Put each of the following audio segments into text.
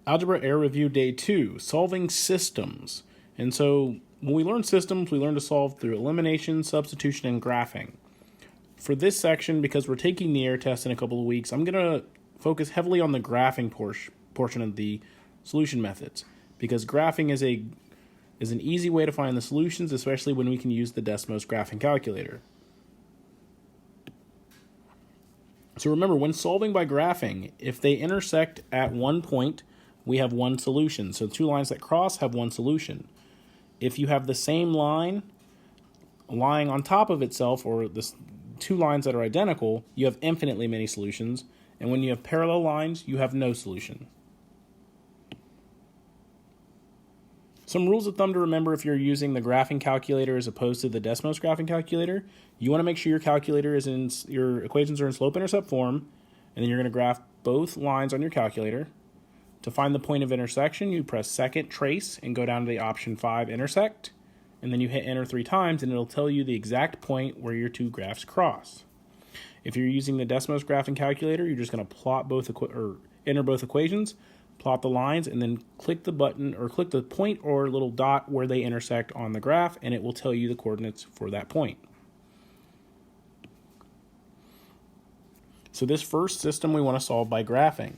Algebra Error Review Day 2, Solving Systems. And so when we learn systems, we learn to solve through elimination, substitution, and graphing. For this section, because we're taking the AIR test in a couple of weeks, I'm going to focus heavily on the graphing portion of the solution methods, because graphing is an easy way to find the solutions, especially when we can use the Desmos graphing calculator. So remember, when solving by graphing, if they intersect at one point, we have one solution. So two lines that cross have one solution. If you have the same line lying on top of itself, or the two lines that are identical, you have infinitely many solutions. And when you have parallel lines, you have no solution. Some rules of thumb to remember if you're using the graphing calculator as opposed to the Desmos graphing calculator: you want to make sure your equations are in slope-intercept form, and then you're going to graph both lines on your calculator. To find the point of intersection, you press second trace and go down to the option 5 intersect, and then you hit enter 3 times, and it'll tell you the exact point where your two graphs cross. If you're using the Desmos graphing calculator, you're just going to plot enter both equations, plot the lines, and then click the button or click the point or little dot where they intersect on the graph, and it will tell you the coordinates for that point. So this first system we want to solve by graphing.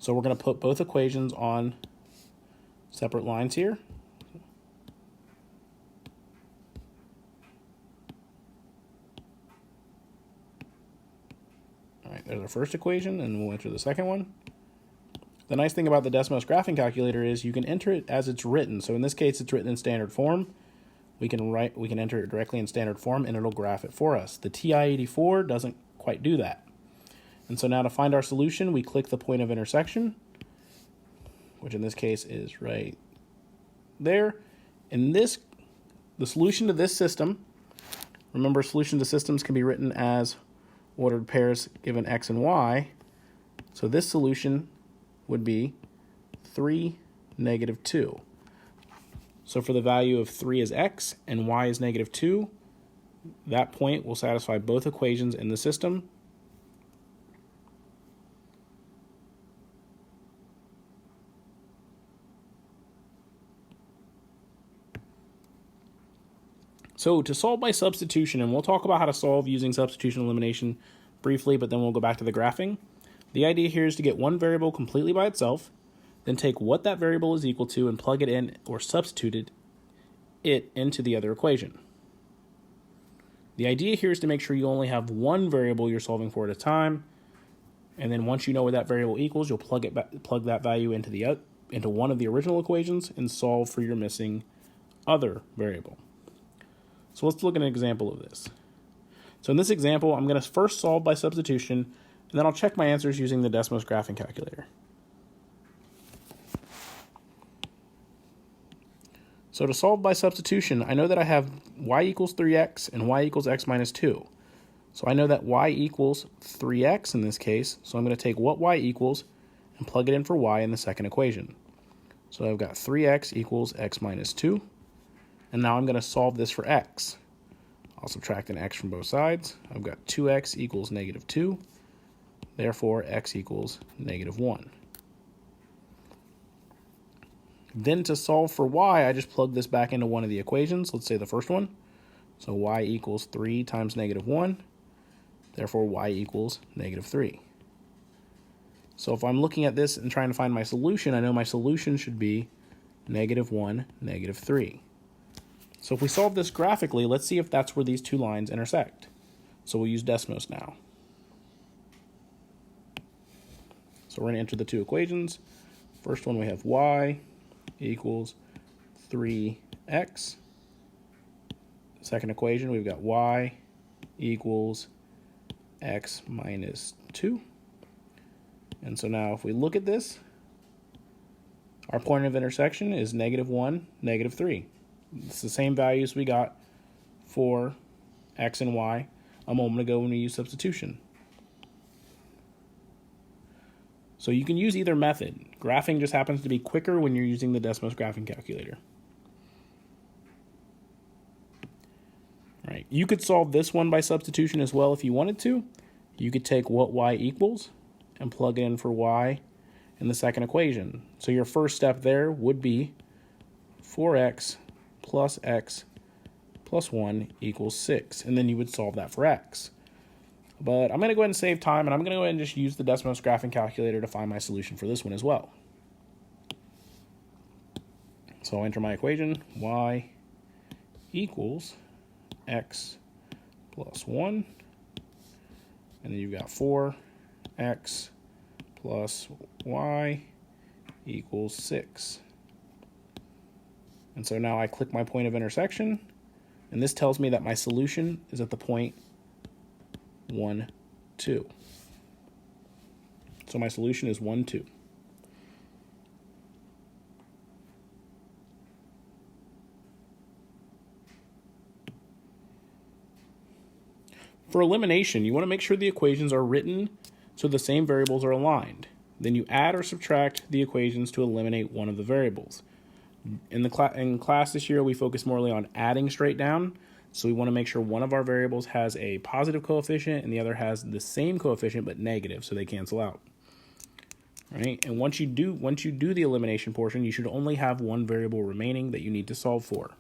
So we're going to put both equations on separate lines here. All right, there's our first equation, and we'll enter the second one. The nice thing about the Desmos graphing calculator is you can enter it as it's written. So in this case, it's written in standard form. We can enter it directly in standard form, and it'll graph it for us. The TI-84 doesn't quite do that. And so now to find our solution, we click the point of intersection, which in this case is right there. The solution to this system, remember, solution to systems can be written as ordered pairs given x and y. So this solution would be 3, -2. So for the value of 3 is x and y is -2, that point will satisfy both equations in the system. So to solve by substitution, and we'll talk about how to solve using substitution elimination briefly, but then we'll go back to the graphing. The idea here is to get one variable completely by itself, then take what that variable is equal to and plug it in or substitute it into the other equation. The idea here is to make sure you only have one variable you're solving for at a time, and then once you know what that variable equals, you'll plug that value into one of the original equations and solve for your missing other variable. So let's look at an example of this. So in this example, I'm going to first solve by substitution, and then I'll check my answers using the Desmos graphing calculator. So to solve by substitution, I know that I have y equals 3x and y equals x minus 2. So I know that y equals 3x in this case, so I'm going to take what y equals and plug it in for y in the second equation. So I've got 3x equals x minus 2. And now I'm going to solve this for x. I'll subtract an x from both sides. I've got 2x equals -2. Therefore, x equals -1. Then to solve for y, I just plug this back into one of the equations. Let's say the first one. So y equals 3 times -1. Therefore, y equals -3. So if I'm looking at this and trying to find my solution, I know my solution should be -1, -3. So if we solve this graphically, let's see if that's where these two lines intersect. So we'll use Desmos now. So we're going to enter the two equations. First one, we have y equals 3x. Second equation, we've got y equals x minus 2. And so now if we look at this, our point of intersection is -1, -3. It's the same values we got for x and y a moment ago when we used substitution. So you can use either method. Graphing just happens to be quicker when you're using the Desmos graphing calculator. All right, you could solve this one by substitution as well if you wanted to. You could take what y equals and plug it in for y in the second equation. So your first step there would be 4x plus x plus 1 equals 6. And then you would solve that for x. But I'm going to go ahead and save time, and I'm going to go ahead and just use the Desmos graphing calculator to find my solution for this one as well. So I'll enter my equation, y equals x plus 1. And then you've got 4x plus y equals 6. And so now I click my point of intersection, and this tells me that my solution is at the point 1, 2. So my solution is 1, 2. For elimination, you want to make sure the equations are written so the same variables are aligned. Then you add or subtract the equations to eliminate one of the variables. In class this year, we focus more on adding straight down. So we want to make sure one of our variables has a positive coefficient and the other has the same coefficient but negative, so they cancel out. All right? And once you do the elimination portion, you should only have one variable remaining that you need to solve for.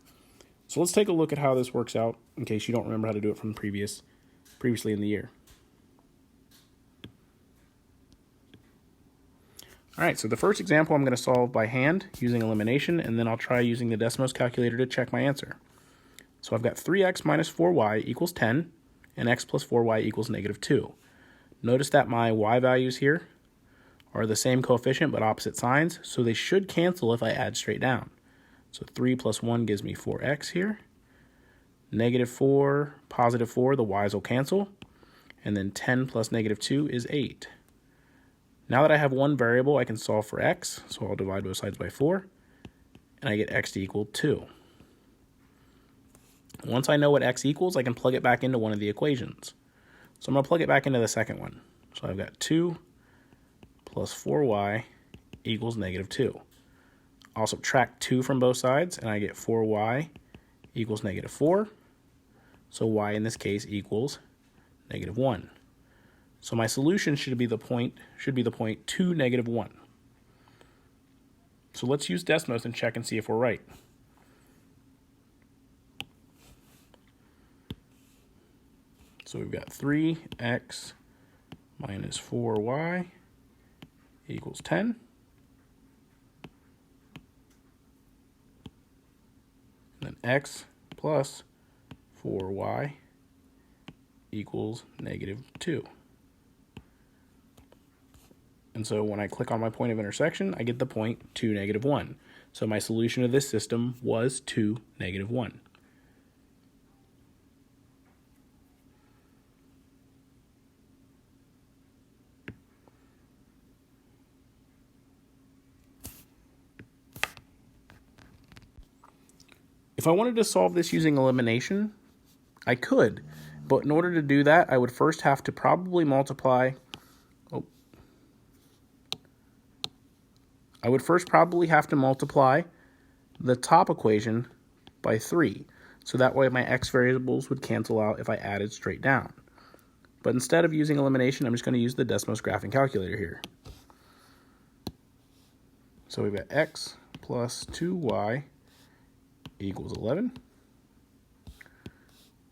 So let's take a look at how this works out in case you don't remember how to do it from previously in the year. All right, so the first example I'm going to solve by hand using elimination, and then I'll try using the Desmos calculator to check my answer. So I've got 3x minus 4y equals 10, and x plus 4y equals negative 2. Notice that my y values here are the same coefficient but opposite signs, so they should cancel if I add straight down. So 3 plus 1 gives me 4x here. Negative 4, positive 4, the y's will cancel. And then 10 plus negative 2 is 8. Now that I have one variable, I can solve for x, so I'll divide both sides by 4, and I get x to equal 2. Once I know what x equals, I can plug it back into one of the equations. So I'm going to plug it back into the second one. So I've got 2 plus 4y equals negative 2. I'll subtract 2 from both sides, and I get 4y equals negative 4. So y in this case equals negative 1. So my solution should be the point 2, negative 1. So let's use Desmos and check and see if we're right. So we've got 3x minus 4y equals 10. And then x plus 4y equals negative 2. And so when I click on my point of intersection, I get the point 2, negative 1. So my solution to this system was 2, negative 1. If I wanted to solve this using elimination, I could. But in order to do that, I would first have to probably multiply. I would first probably have to multiply the top equation by 3. So that way my x variables would cancel out if I added straight down. But instead of using elimination, I'm just going to use the Desmos graphing calculator here. So we've got x plus 2y equals 11.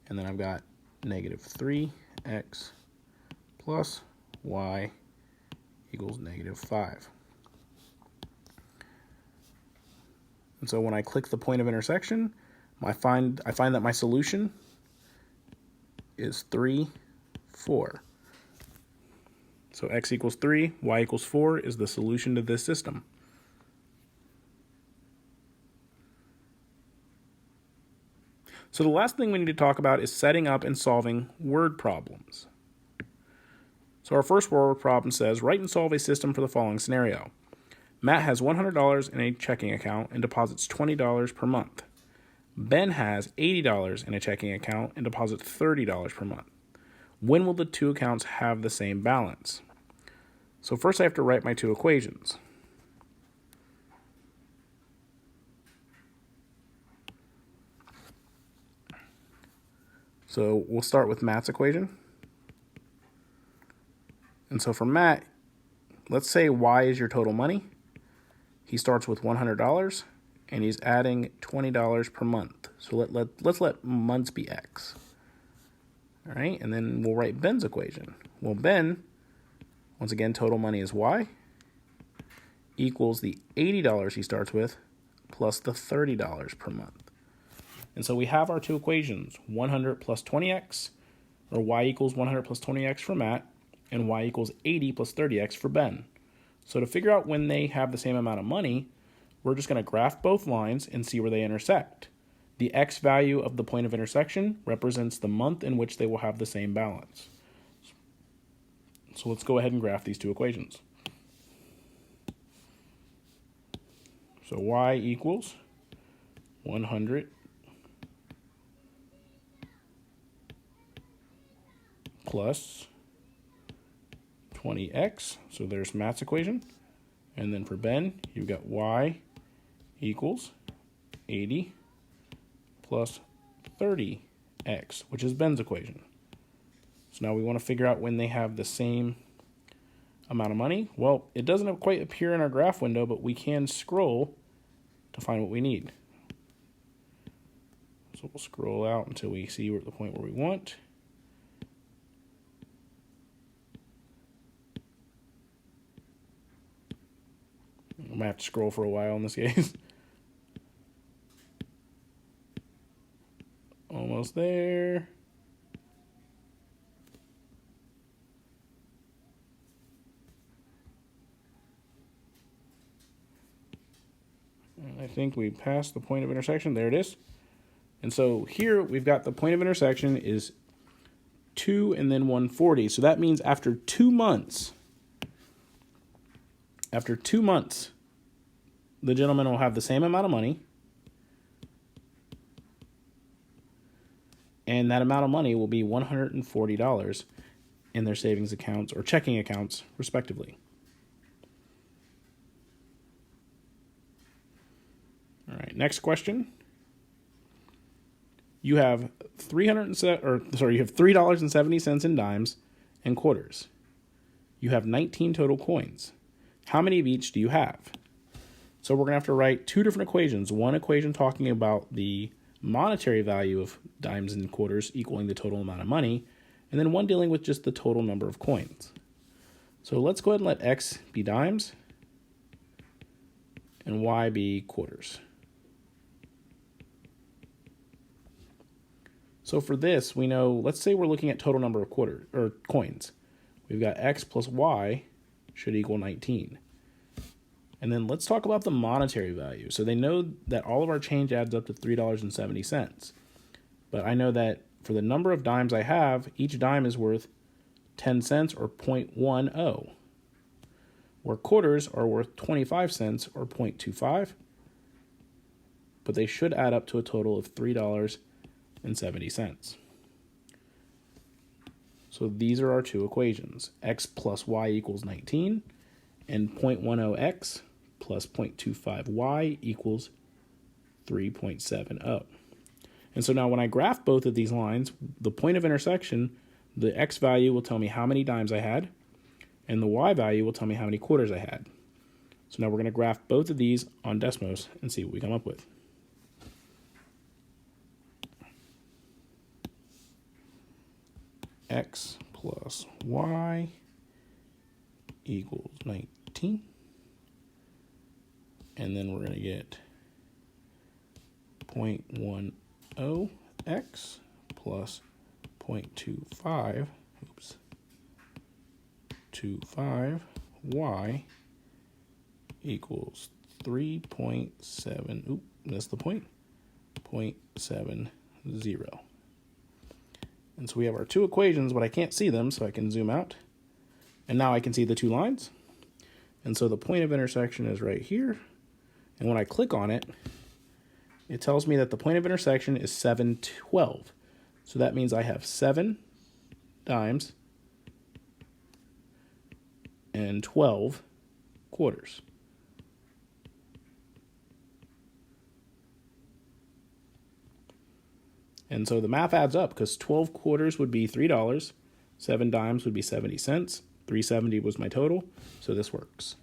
And then I've got negative 3x plus y equals negative 5. And so when I click the point of intersection, I find that my solution is 3, 4. So x equals 3, y equals 4 is the solution to this system. So the last thing we need to talk about is setting up and solving word problems. So our first word problem says, write and solve a system for the following scenario. Matt has $100 in a checking account and deposits $20 per month. Ben has $80 in a checking account and deposits $30 per month. When will the two accounts have the same balance? So first I have to write my two equations. So we'll start with Matt's equation. And so for Matt, let's say Y is your total money. He starts with $100 and he's adding $20 per month. So let's let months be X. All right, and then we'll write Ben's equation. Well, Ben, once again, total money is Y, equals the $80 he starts with plus the $30 per month. And so we have our two equations, 100 plus 20x, or Y equals 100 plus 20x for Matt, and Y equals 80 plus 30x for Ben. So to figure out when they have the same amount of money, we're just going to graph both lines and see where they intersect. The X value of the point of intersection represents the month in which they will have the same balance. So let's go ahead and graph these two equations. So Y equals 100 plus 20x. So there's Matt's equation. And then for Ben, you've got Y equals 80 plus 30x, which is Ben's equation. So now we want to figure out when they have the same amount of money. Well, it doesn't quite appear in our graph window, but we can scroll to find what we need. So we'll scroll out until we see the point where we want. I might have to scroll for a while in this case. Almost there. And I think we passed the point of intersection. There it is. And so here we've got the point of intersection is 2 and then 140. So that means after 2 months, the gentleman will have the same amount of money, and that amount of money will be $140 in their savings accounts or checking accounts, respectively. All right, next question. You have $3.70 in dimes and quarters. You have 19 total coins. How many of each do you have? So we're going to have to write two different equations. One equation talking about the monetary value of dimes and quarters equaling the total amount of money, and then one dealing with just the total number of coins. So let's go ahead and let X be dimes and Y be quarters. So for this, we know, let's say we're looking at total number of coins. We've got X plus Y should equal 19. And then let's talk about the monetary value. So they know that all of our change adds up to $3.70. But I know that for the number of dimes I have, each dime is worth 10 cents or 0.10, where quarters are worth 25 cents or 0.25. But they should add up to a total of $3.70. So these are our two equations. X plus Y equals 19, and 0.10x plus 0.25y equals 3.70. And so now when I graph both of these lines, the point of intersection, the X value will tell me how many dimes I had, and the Y value will tell me how many quarters I had. So now we're going to graph both of these on Desmos and see what we come up with. X plus Y equals 19. And then we're going to get 0.10x plus 0.25y equals 3.7, missed the point, 0.70. And so we have our two equations, but I can't see them, so I can zoom out. And now I can see the two lines. And so the point of intersection is right here. And when I click on it, it tells me that the point of intersection is 712. So that means I have 7 dimes and 12 quarters. And so the math adds up because 12 quarters would be $3, 7 dimes would be 70 cents, 370 was my total, so this works.